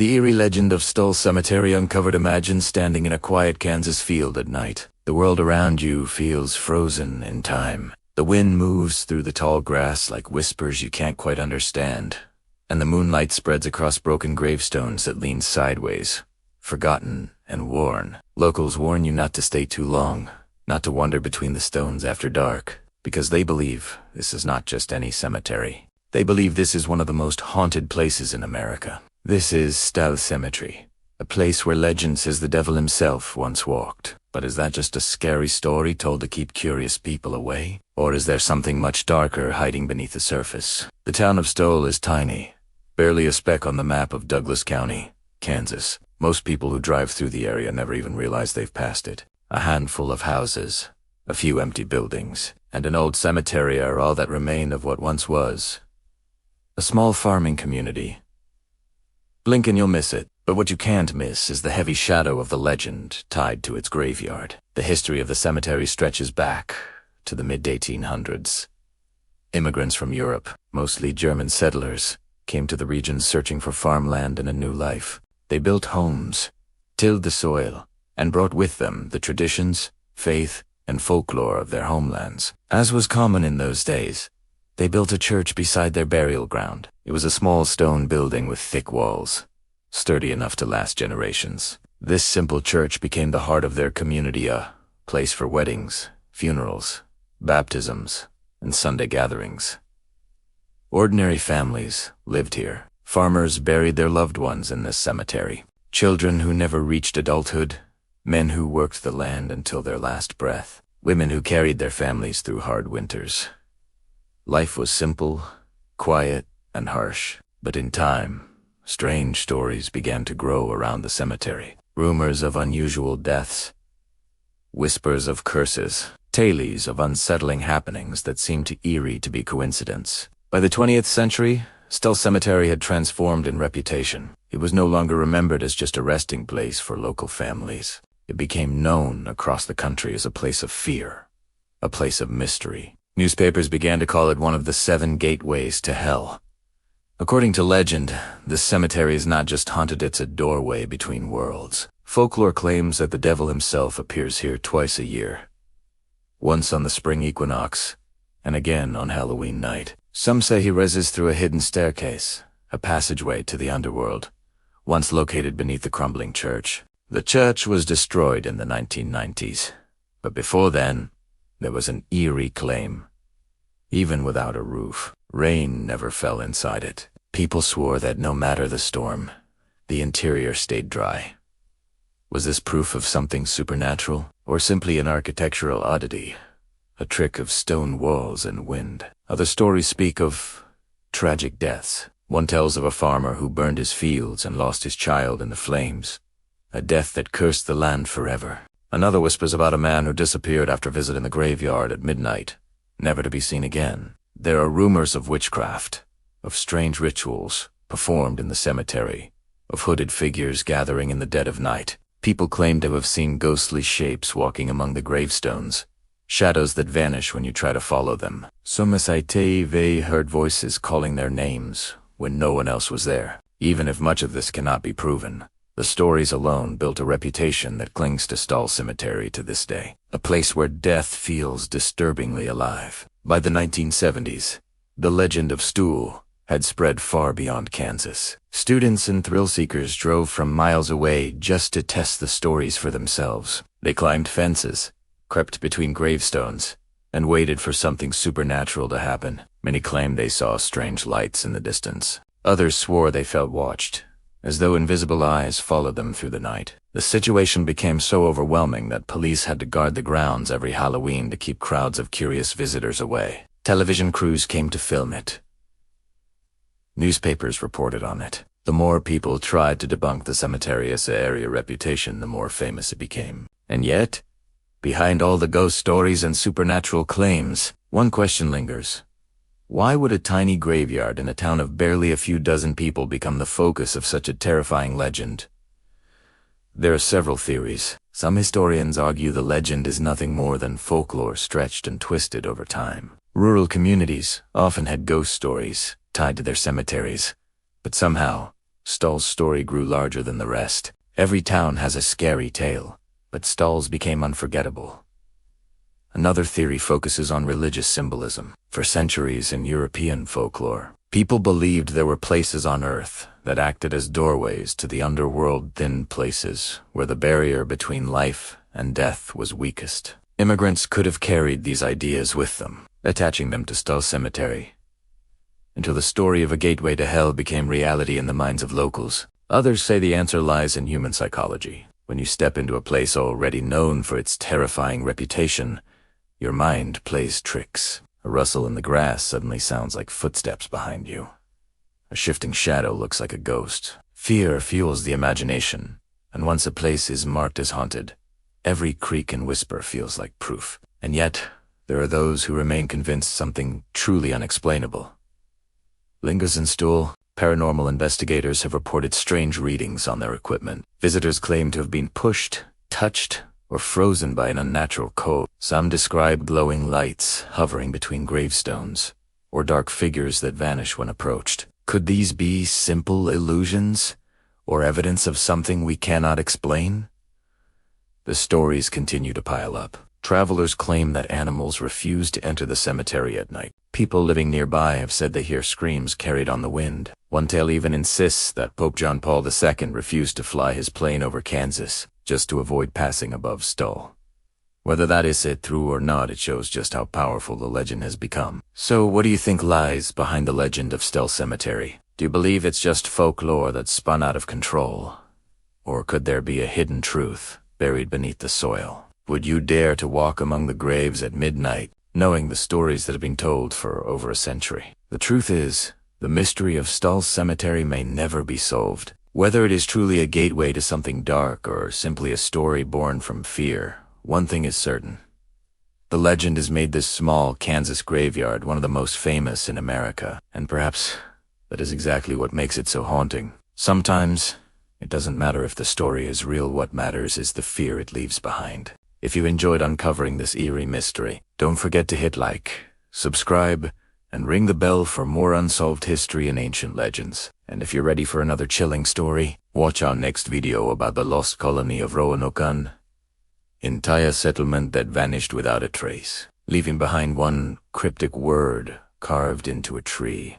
The eerie legend of Stull Cemetery uncovered. Imagine standing in a quiet Kansas field at night. The world around you feels frozen in time. The wind moves through the tall grass like whispers you can't quite understand, and the moonlight spreads across broken gravestones that lean sideways, forgotten and worn. Locals warn you not to stay too long, not to wander between the stones after dark, because they believe this is not just any cemetery. They believe this is one of the most haunted places in America. This is Stull Cemetery, a place where legend says the devil himself once walked. But is that just a scary story told to keep curious people away? Or is there something much darker hiding beneath the surface? The town of Stull is tiny, barely a speck on the map of Douglas County, Kansas. Most people who drive through the area never even realize they've passed it. A handful of houses, a few empty buildings, and an old cemetery are all that remain of what once was a small farming community. Blink and you'll miss it. But what you can't miss is the heavy shadow of the legend tied to its graveyard. The history of the cemetery stretches back to the mid-1800s. Immigrants from Europe, mostly German settlers, came to the region searching for farmland and a new life. They built homes, tilled the soil, and brought with them the traditions, faith, and folklore of their homelands. As was common in those days, they built a church beside their burial ground. It was a small stone building with thick walls, sturdy enough to last generations. This simple church became the heart of their community, a place for weddings, funerals, baptisms, and Sunday gatherings. Ordinary families lived here. Farmers buried their loved ones in this cemetery. Children who never reached adulthood, men who worked the land until their last breath, women who carried their families through hard winters. Life was simple, quiet, and harsh, but in time, strange stories began to grow around the cemetery. Rumors of unusual deaths, whispers of curses, tales of unsettling happenings that seemed too eerie to be coincidence. By the 20th century, Stull Cemetery had transformed in reputation. It was no longer remembered as just a resting place for local families. It became known across the country as a place of fear, a place of mystery. Newspapers began to call it one of the 7 gateways to hell. According to legend, this cemetery is not just haunted, it's a doorway between worlds. Folklore claims that the devil himself appears here twice a year. Once on the spring equinox, and again on Halloween night. Some say he rises through a hidden staircase, a passageway to the underworld, once located beneath the crumbling church. The church was destroyed in the 1990s, but before then, there was an eerie claim. Even without a roof, rain never fell inside it. People swore that no matter the storm, the interior stayed dry. Was this proof of something supernatural, or simply an architectural oddity, a trick of stone walls and wind? Other stories speak of tragic deaths. One tells of a farmer who burned his fields and lost his child in the flames, a death that cursed the land forever. Another whispers about a man who disappeared after visiting the graveyard at midnight, never to be seen again. There are rumors of witchcraft, of strange rituals performed in the cemetery, of hooded figures gathering in the dead of night. People claim to have seen ghostly shapes walking among the gravestones, shadows that vanish when you try to follow them. Some say they heard voices calling their names when no one else was there. Even if much of this cannot be proven, the stories alone built a reputation that clings to Stull Cemetery to this day, a place where death feels disturbingly alive. By the 1970s, the legend of Stull had spread far beyond Kansas. Students and thrill-seekers drove from miles away just to test the stories for themselves. They climbed fences, crept between gravestones, and waited for something supernatural to happen. Many claimed they saw strange lights in the distance. Others swore they felt watched, as though invisible eyes followed them through the night. The situation became so overwhelming that police had to guard the grounds every Halloween to keep crowds of curious visitors away. Television crews came to film it. Newspapers reported on it. The more people tried to debunk the cemetery's area reputation, the more famous it became. And yet, behind all the ghost stories and supernatural claims, one question lingers. Why would a tiny graveyard in a town of barely a few dozen people become the focus of such a terrifying legend? There are several theories. Some historians argue the legend is nothing more than folklore stretched and twisted over time. Rural communities often had ghost stories tied to their cemeteries, but somehow, Stull's story grew larger than the rest. Every town has a scary tale, but Stull's became unforgettable. Another theory focuses on religious symbolism. For centuries in European folklore, people believed there were places on Earth that acted as doorways to the underworld, thin places where the barrier between life and death was weakest. Immigrants could have carried these ideas with them, attaching them to Stull Cemetery, until the story of a gateway to hell became reality in the minds of locals. Others say the answer lies in human psychology. When you step into a place already known for its terrifying reputation, your mind plays tricks. A rustle in the grass suddenly sounds like footsteps behind you. A shifting shadow looks like a ghost. Fear fuels the imagination, and once a place is marked as haunted, every creak and whisper feels like proof. And yet, there are those who remain convinced something truly unexplainable lingers in Stull. Paranormal investigators have reported strange readings on their equipment. Visitors claim to have been pushed, touched, or frozen by an unnatural cold. Some describe glowing lights hovering between gravestones, or dark figures that vanish when approached. Could these be simple illusions, or evidence of something we cannot explain? The stories continue to pile up. Travelers claim that animals refuse to enter the cemetery at night. People living nearby have said they hear screams carried on the wind. One tale even insists that Pope John Paul II refused to fly his plane over Kansas just to avoid passing above Stull. Whether that is it true or not, it shows just how powerful the legend has become. So what do you think lies behind the legend of Stull Cemetery? Do you believe it's just folklore that's spun out of control? Or could there be a hidden truth buried beneath the soil? Would you dare to walk among the graves at midnight, knowing the stories that have been told for over a century? The truth is, the mystery of Stull Cemetery may never be solved. Whether it is truly a gateway to something dark or simply a story born from fear, one thing is certain. The legend has made this small Kansas graveyard one of the most famous in America, and perhaps that is exactly what makes it so haunting. Sometimes, it doesn't matter if the story is real, what matters is the fear it leaves behind. If you enjoyed uncovering this eerie mystery, don't forget to hit like, subscribe, and ring the bell for more unsolved history and ancient legends. And if you're ready for another chilling story, watch our next video about the lost colony of Roanoke, an entire settlement that vanished without a trace, leaving behind one cryptic word carved into a tree.